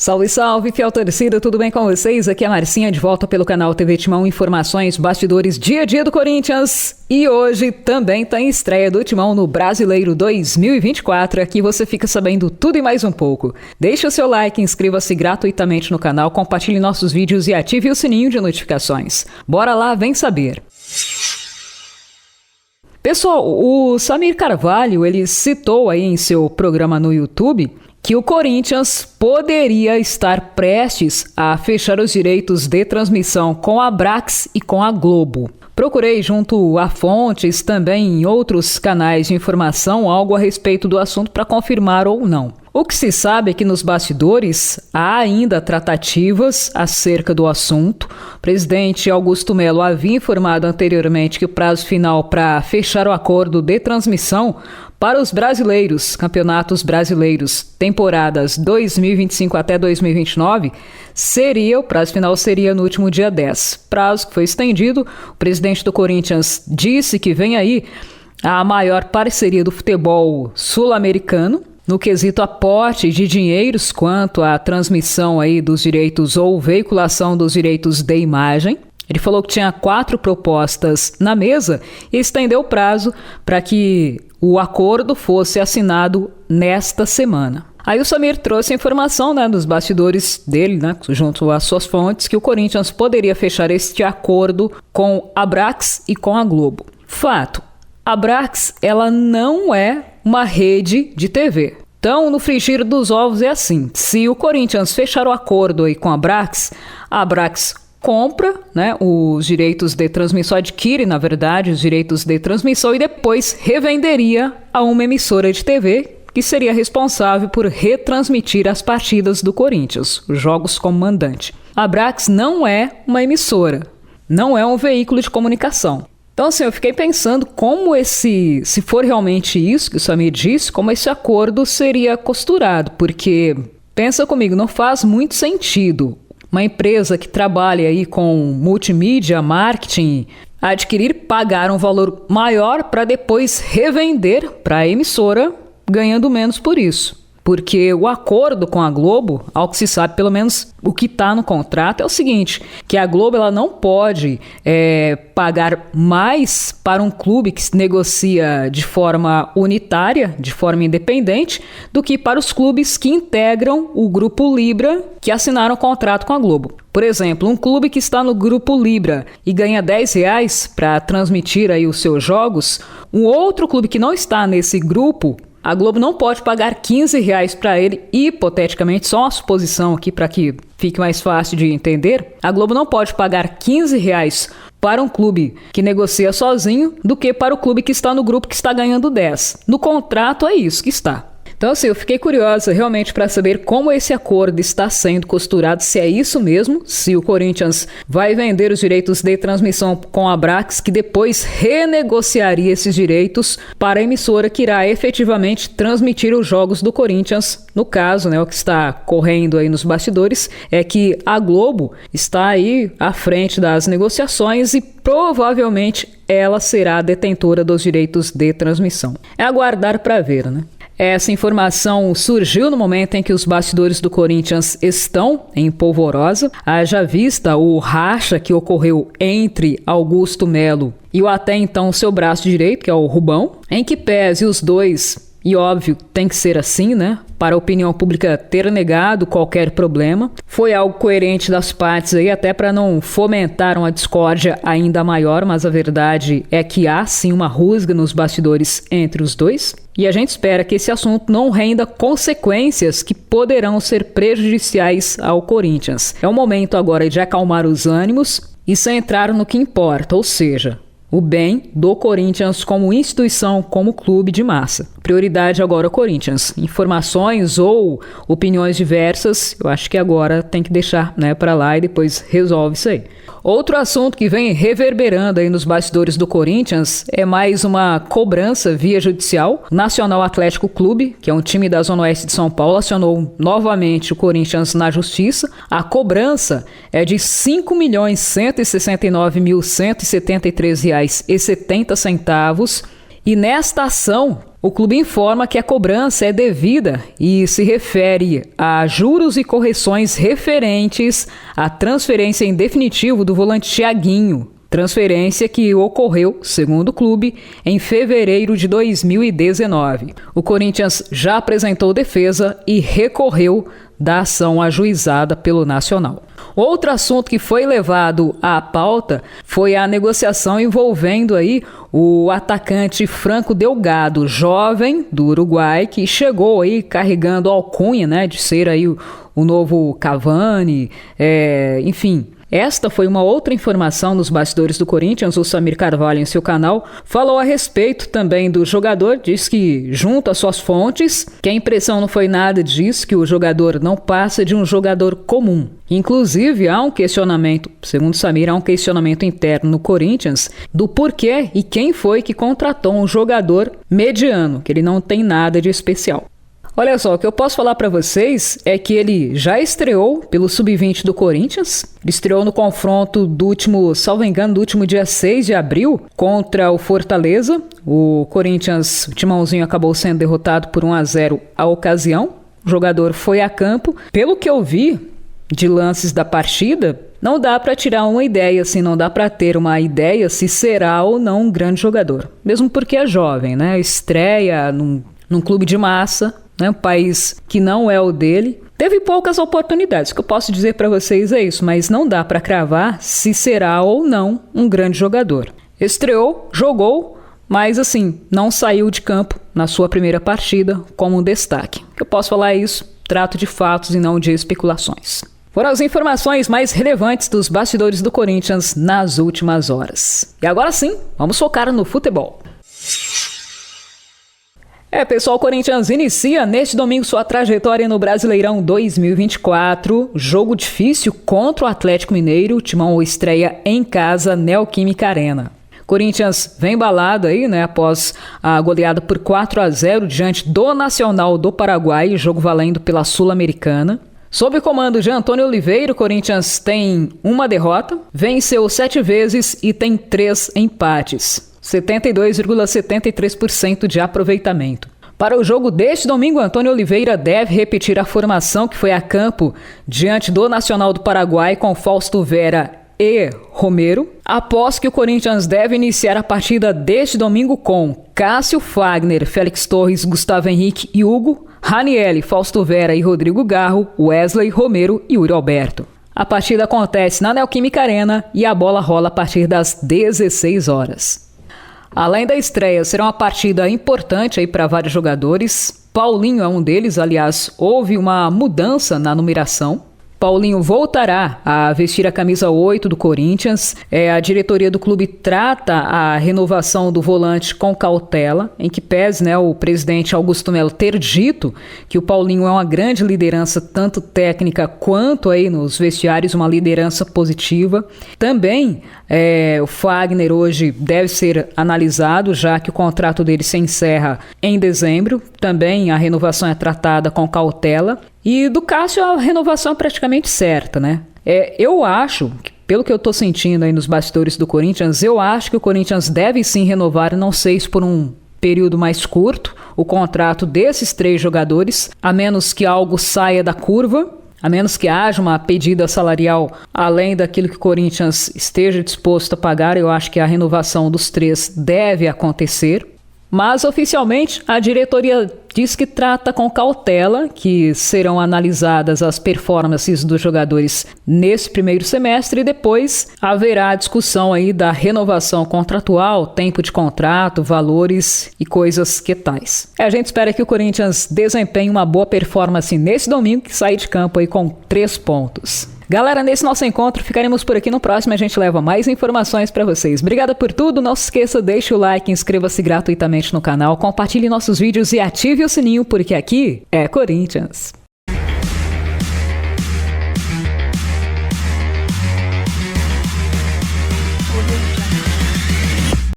Salve, salve, fiel torcida, tudo bem com vocês? Aqui é a Marcinha, de volta pelo canal TV Timão, informações, bastidores, dia a dia do Corinthians. E hoje também tá em estreia do Timão no Brasileiro 2024, aqui você fica sabendo tudo e mais um pouco. Deixe o seu like, inscreva-se gratuitamente no canal, compartilhe nossos vídeos e ative o sininho de notificações. Bora lá, vem saber! Pessoal, o Samir Carvalho, ele citou aí em seu programa no YouTube que o Corinthians poderia estar prestes a fechar os direitos de transmissão com a Abrax e com a Globo. Procurei junto a fontes, também em outros canais de informação, algo a respeito do assunto para confirmar ou não. O que se sabe é que nos bastidores há ainda tratativas acerca do assunto. O presidente Augusto Melo havia informado anteriormente que o prazo final para fechar o acordo de transmissão para os brasileiros, campeonatos brasileiros, temporadas 2025 até 2029, o prazo final seria no último dia 10. Prazo que foi estendido. O presidente do Corinthians disse que vem aí a maior parceria do futebol sul-americano, no quesito aporte de dinheiros quanto à transmissão aí dos direitos ou veiculação dos direitos de imagem. Ele falou que tinha 4 propostas na mesa e estendeu o prazo para que o acordo fosse assinado nesta semana. Aí o Samir trouxe a informação dos bastidores dele, junto às suas fontes, que o Corinthians poderia fechar este acordo com a Abrax e com a Globo. Fato, a Abrax ela não é uma rede de TV. Então, no frigir dos ovos é assim, se o Corinthians fechar o acordo aí com a Abrax compra os direitos de transmissão, adquire, na verdade, os direitos de transmissão e depois revenderia a uma emissora de TV que seria responsável por retransmitir as partidas do Corinthians, os jogos como mandante. A Abrax não é uma emissora, não é um veículo de comunicação. Então, assim, eu fiquei pensando como se for realmente isso que o Samir disse, como esse acordo seria costurado, porque, pensa comigo, não faz muito sentido uma empresa que trabalha aí com multimídia, marketing, pagar um valor maior para depois revender para a emissora ganhando menos por isso. Porque o acordo com a Globo, ao que se sabe, pelo menos o que está no contrato, é o seguinte, que a Globo ela não pode pagar mais para um clube que se negocia de forma unitária, de forma independente, do que para os clubes que integram o Grupo Libra, que assinaram o contrato com a Globo. Por exemplo, um clube que está no Grupo Libra e ganha R$10 para transmitir aí os seus jogos, um outro clube que não está nesse grupo, a Globo não pode pagar R$15 para ele, hipoteticamente, só uma suposição aqui para que fique mais fácil de entender. A Globo não pode pagar R$15 para um clube que negocia sozinho do que para o clube que está no grupo que está ganhando 10. No contrato é isso que está. Então, assim, eu fiquei curiosa realmente para saber como esse acordo está sendo costurado, se é isso mesmo, se o Corinthians vai vender os direitos de transmissão com a Abrax, que depois renegociaria esses direitos para a emissora que irá efetivamente transmitir os jogos do Corinthians. No caso, o que está correndo aí nos bastidores é que a Globo está aí à frente das negociações e provavelmente ela será a detentora dos direitos de transmissão. É aguardar para ver, Essa informação surgiu no momento em que os bastidores do Corinthians estão em polvorosa. Haja vista o racha que ocorreu entre Augusto Melo e o até então seu braço direito, que é o Rubão, em que pese os dois, e óbvio, tem que ser assim, para a opinião pública ter negado qualquer problema. Foi algo coerente das partes aí, até para não fomentar uma discórdia ainda maior, mas a verdade é que há sim uma rusga nos bastidores entre os dois. E a gente espera que esse assunto não renda consequências que poderão ser prejudiciais ao Corinthians. É o momento agora de acalmar os ânimos e centrar no que importa, ou seja, o bem do Corinthians como instituição, como clube de massa. Prioridade agora ao Corinthians. Informações ou opiniões diversas, eu acho que agora tem que deixar para lá e depois resolve isso aí. Outro assunto que vem reverberando aí nos bastidores do Corinthians é mais uma cobrança via judicial. O Nacional Atlético Clube, que é um time da Zona Oeste de São Paulo, acionou novamente o Corinthians na justiça. A cobrança é de R$ 5.169.173,70. E nesta ação O clube informa que a cobrança é devida e se refere a juros e correções referentes à transferência em definitivo do volante Thiaguinho. Transferência que ocorreu, segundo o clube, em fevereiro de 2019. O Corinthians já apresentou defesa e recorreu da ação ajuizada pelo Nacional. Outro assunto que foi levado à pauta foi a negociação envolvendo aí o atacante Franco Delgado, jovem do Uruguai, que chegou aí carregando a alcunha, né, de ser aí o novo Cavani, enfim. Esta foi uma outra informação nos bastidores do Corinthians. O Samir Carvalho, em seu canal, falou a respeito também do jogador. Diz que, junto às suas fontes, que a impressão não foi nada disso, que o jogador não passa de um jogador comum. Inclusive, há um questionamento, segundo Samir, há um questionamento interno no Corinthians do porquê e quem foi que contratou um jogador mediano, que ele não tem nada de especial. Olha só, o que eu posso falar para vocês é que ele já estreou pelo Sub-20 do Corinthians. Ele estreou no confronto do último, salvo engano, do último dia 6 de abril contra o Fortaleza. O Corinthians, o Timãozinho, acabou sendo derrotado por 1-0 à ocasião. O jogador foi a campo. Pelo que eu vi de lances da partida, não dá para tirar uma ideia, assim, não dá para ter uma ideia se será ou não um grande jogador. Mesmo porque é jovem, né? Estreia num clube de massa, né, um país que não é o dele, teve poucas oportunidades. O que eu posso dizer para vocês é isso, mas não dá para cravar se será ou não um grande jogador. Estreou, jogou, mas assim, não saiu de campo na sua primeira partida como um destaque. O que eu posso falar é isso, trato de fatos e não de especulações. Foram as informações mais relevantes dos bastidores do Corinthians nas últimas horas. E agora sim, vamos focar no futebol. Pessoal, o Corinthians inicia neste domingo sua trajetória no Brasileirão 2024. Jogo difícil contra o Atlético Mineiro. O Timão estreia em casa, Neoquímica Arena. Corinthians vem embalado aí, né, após a goleada por 4-0 diante do Nacional do Paraguai, jogo valendo pela Sul-Americana. Sob o comando de Antônio Oliveira, o Corinthians tem uma derrota, venceu 7 vezes e tem 3 empates. 72,73% de aproveitamento. Para o jogo deste domingo, Antônio Oliveira deve repetir a formação que foi a campo diante do Nacional do Paraguai com Fausto Vera e Romero. Após que o Corinthians deve iniciar a partida deste domingo com Cássio, Fagner, Félix Torres, Gustavo Henrique e Hugo, Ranieri, Fausto Vera e Rodrigo Garro, Wesley, Romero e Yuri Alberto. A partida acontece na Neoquímica Arena e a bola rola a partir das 16 horas. Além da estreia, será uma partida importante para vários jogadores. Paulinho é um deles, aliás, houve uma mudança na numeração. Paulinho voltará a vestir a camisa 8 do Corinthians. A diretoria do clube trata a renovação do volante com cautela, em que pese, né, o presidente Augusto Melo ter dito que o Paulinho é uma grande liderança, tanto técnica quanto aí nos vestiários, uma liderança positiva. Também o Fagner hoje deve ser analisado, já que o contrato dele se encerra em dezembro. Também a renovação é tratada com cautela. E do Cássio a renovação é praticamente certa, né? Eu acho, pelo que eu tô sentindo aí nos bastidores do Corinthians, eu acho que o Corinthians deve sim renovar, não sei se por um período mais curto, o contrato desses 3 jogadores, a menos que algo saia da curva, a menos que haja uma pedida salarial além daquilo que o Corinthians esteja disposto a pagar. Eu acho que a renovação dos 3 deve acontecer. Mas, oficialmente, a diretoria diz que trata com cautela, que serão analisadas as performances dos jogadores nesse primeiro semestre e depois haverá a discussão aí da renovação contratual, tempo de contrato, valores e coisas que tais. A gente espera que o Corinthians desempenhe uma boa performance nesse domingo, que sai de campo aí com 3 pontos. Galera, nesse nosso encontro ficaremos por aqui. No próximo a gente leva mais informações para vocês. Obrigada por tudo, não se esqueça, deixe o like, inscreva-se gratuitamente no canal, compartilhe nossos vídeos e ative o sininho, porque aqui é Corinthians.